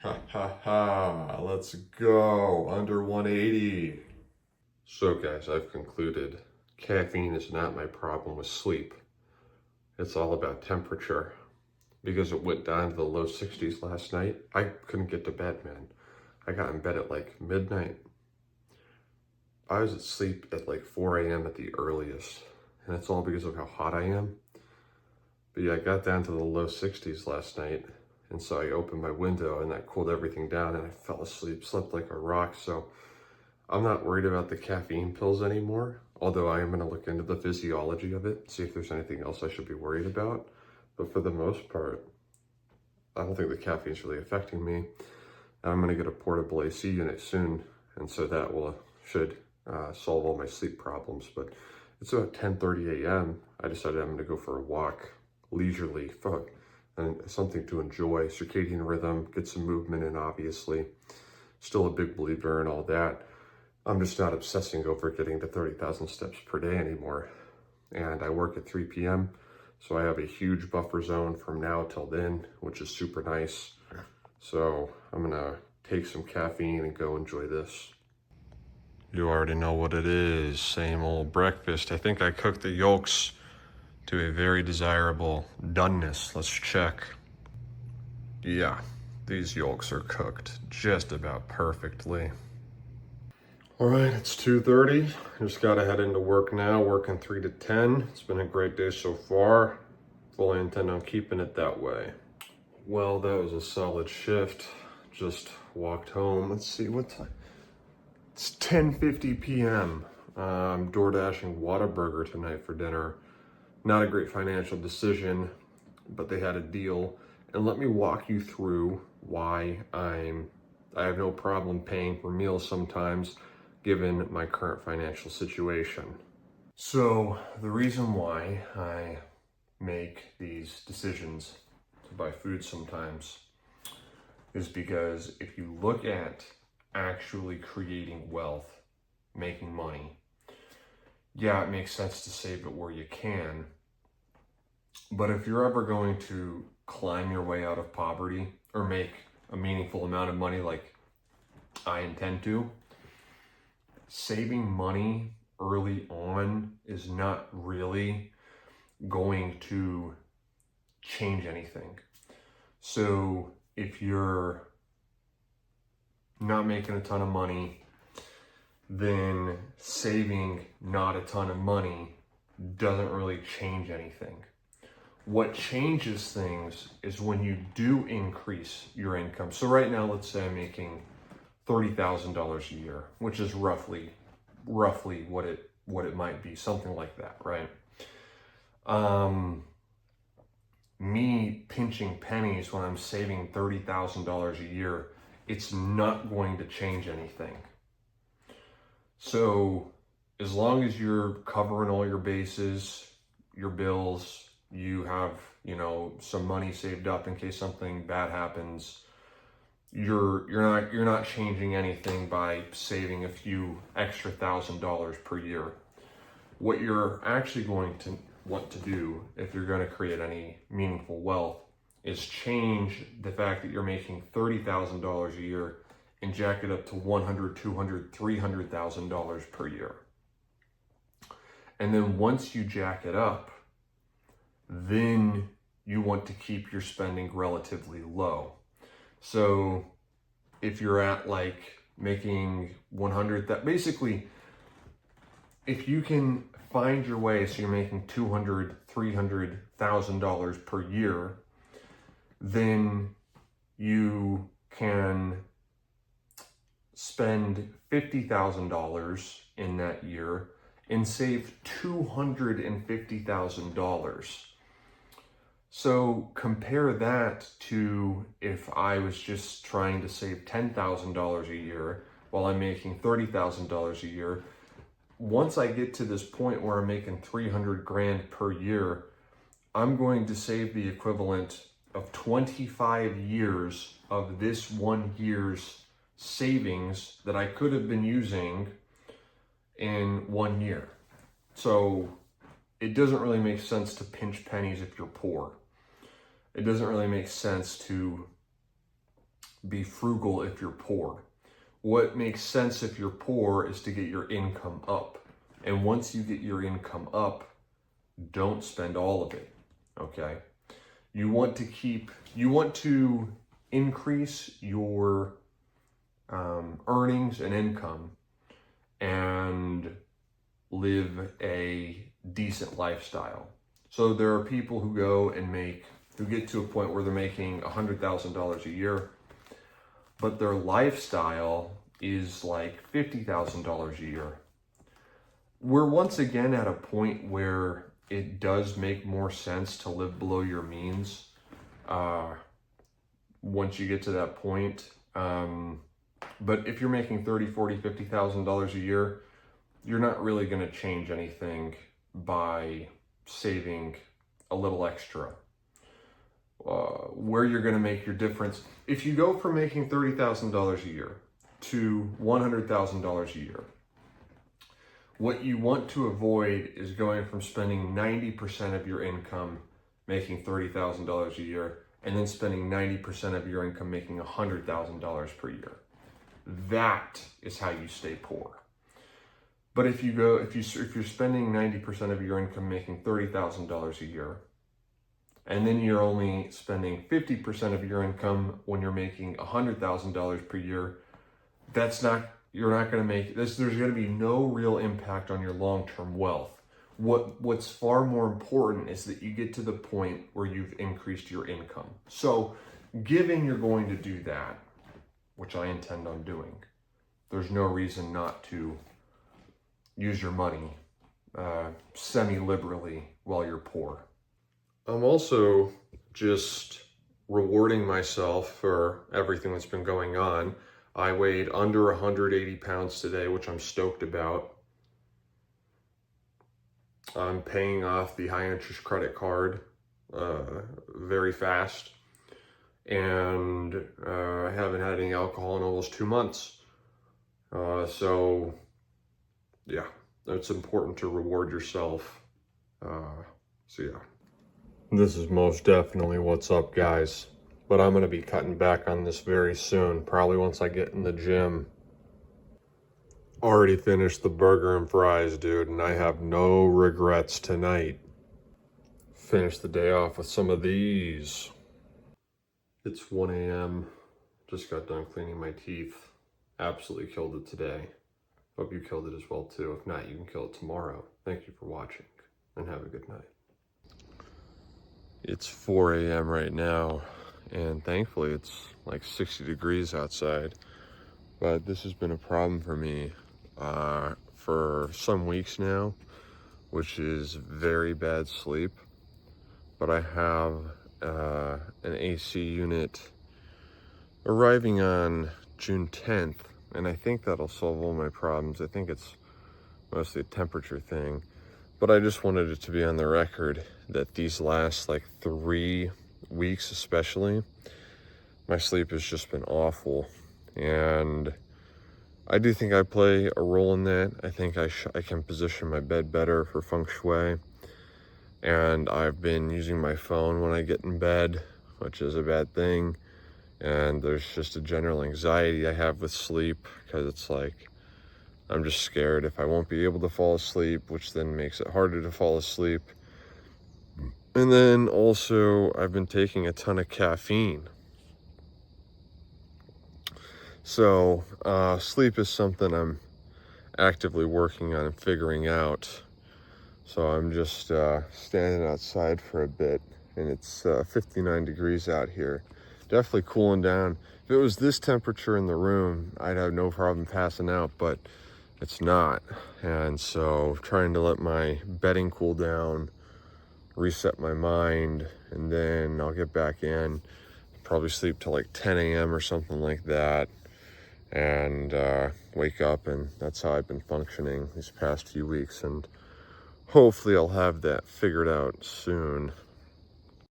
Ha ha ha, let's go, under 180. So guys, I've concluded caffeine is not my problem with sleep. It's all about temperature. Because it went down to the low 60s last night, I couldn't get to bed, man. I got in bed at like midnight. I was asleep at like 4 a.m. at the earliest. And it's all because of how hot I am. But yeah, I got down to the low 60s last night. And so I opened my window and that cooled everything down and I fell asleep, slept like a rock. So I'm not worried about the caffeine pills anymore. Although I am going to look into the physiology of it, see if there's anything else I should be worried about. But for the most part, I don't think the caffeine's really affecting me. I'm going to get a portable AC unit soon. And so that should solve all my sleep problems. But it's about 10:30 a.m. I decided I'm going to go for a walk leisurely, and something to enjoy. Circadian rhythm, get some movement in, obviously. Still a big believer in all that. I'm just not obsessing over getting to 30,000 steps per day anymore. And I work at 3 p.m., so I have a huge buffer zone from now till then, which is super nice. So I'm gonna take some caffeine and go enjoy this. You already know what it is, same old breakfast. I think I cooked the yolks to a very desirable doneness. Let's check. Yeah, these yolks are cooked just about perfectly. All right, it's 2:30. Just gotta head into work now, working 3 to 10. It's been a great day so far. Fully intend on keeping it that way. Well, that was a solid shift. Just walked home. Let's see, what time? It's 10:50 p.m. I'm door dashing Whataburger tonight for dinner. Not a great financial decision, but they had a deal. And let me walk you through why I have no problem paying for meals sometimes, given my current financial situation. So the reason why I make these decisions to buy food sometimes is because if you look at actually creating wealth, making money, yeah, it makes sense to save it where you can. But if you're ever going to climb your way out of poverty or make a meaningful amount of money like I intend to, saving money early on is not really going to change anything. So if you're not making a ton of money, then saving not a ton of money doesn't really change anything. What changes things is when you do increase your income. So right now, let's say I'm making $30,000 a year, which is roughly what it might be, something like that, right? Me pinching pennies when I'm saving $30,000 a year, it's not going to change anything. So as long as you're covering all your bases, your bills, you have, some money saved up in case something bad happens, you're not changing anything by saving a few extra $1,000 per year. What you're actually going to want to do if you're going to create any meaningful wealth is change the fact that you're making $30,000 a year and jack it up to $100,000, $200,000, $300,000 per year. And then once you jack it up, then you want to keep your spending relatively low. So if you're at like making 100, that basically, if you can find your way, so you're making $200,000, $300,000 per year, then you can spend $50,000 in that year and save $250,000. So compare that to if I was just trying to save $10,000 a year while I'm making $30,000 a year. Once I get to this point where I'm making 300 grand per year, I'm going to save the equivalent of 25 years of this 1 year's savings that I could have been using in 1 year. So it doesn't really make sense to pinch pennies if you're poor. It doesn't really make sense to be frugal if you're poor. What makes sense if you're poor is to get your income up. And once you get your income up, don't spend all of it, okay? You want to increase your earnings and income and live a decent lifestyle. So there are people who get to a point where they're making $100,000 a year, but their lifestyle is like $50,000 a year. We're once again at a point where it does make more sense to live below your means once you get to that point. But if you're making $30,000, $40,000, $50,000 a year, you're not really going to change anything by saving a little extra. Where you're going to make your difference, if you go from making $30,000 a year to $100,000 a year, what you want to avoid is going from spending 90% of your income making $30,000 a year and then spending 90% of your income making $100,000 per year. That is how you stay poor. But if you're spending 90% of your income making $30,000 a year, and then you're only spending 50% of your income when you're making $100,000 per year, you're not going to make this. There's going to be no real impact on your long-term wealth. What's far more important is that you get to the point where you've increased your income. So, given you're going to do that, which I intend on doing, there's no reason not to use your money semi-liberally while you're poor. I'm also just rewarding myself for everything that's been going on. I weighed under 180 pounds today, which I'm stoked about. I'm paying off the high interest credit card very fast. And I haven't had any alcohol in almost 2 months. So yeah, it's important to reward yourself. So yeah. This is most definitely what's up, guys. But I'm going to be cutting back on this very soon, probably once I get in the gym. Already finished the burger and fries, dude, and I have no regrets tonight. Finished the day off with some of these. It's 1 a.m. Just got done cleaning my teeth. Absolutely killed it today. Hope you killed it as well, too. If not, you can kill it tomorrow. Thank you for watching, and have a good night. It's 4 a.m. right now, and thankfully it's like 60 degrees outside. But this has been a problem for me for some weeks now, which is very bad sleep. But I have an AC unit arriving on June 10th, and I think that'll solve all my problems. I think it's mostly a temperature thing. But I just wanted it to be on the record that these last like 3 weeks especially, my sleep has just been awful. And I do think I play a role in that. I think I can position my bed better for feng shui. And I've been using my phone when I get in bed, which is a bad thing. And there's just a general anxiety I have with sleep, because it's like, I'm just scared if I won't be able to fall asleep, which then makes it harder to fall asleep. And then also, I've been taking a ton of caffeine. So, sleep is something I'm actively working on and figuring out. So I'm just standing outside for a bit, and it's 59 degrees out here. Definitely cooling down. If it was this temperature in the room, I'd have no problem passing out, but it's not. And so trying to let my bedding cool down, reset my mind, and then I'll get back in, probably sleep till like 10 a.m. or something like that, and wake up, and that's how I've been functioning these past few weeks. And hopefully I'll have that figured out soon.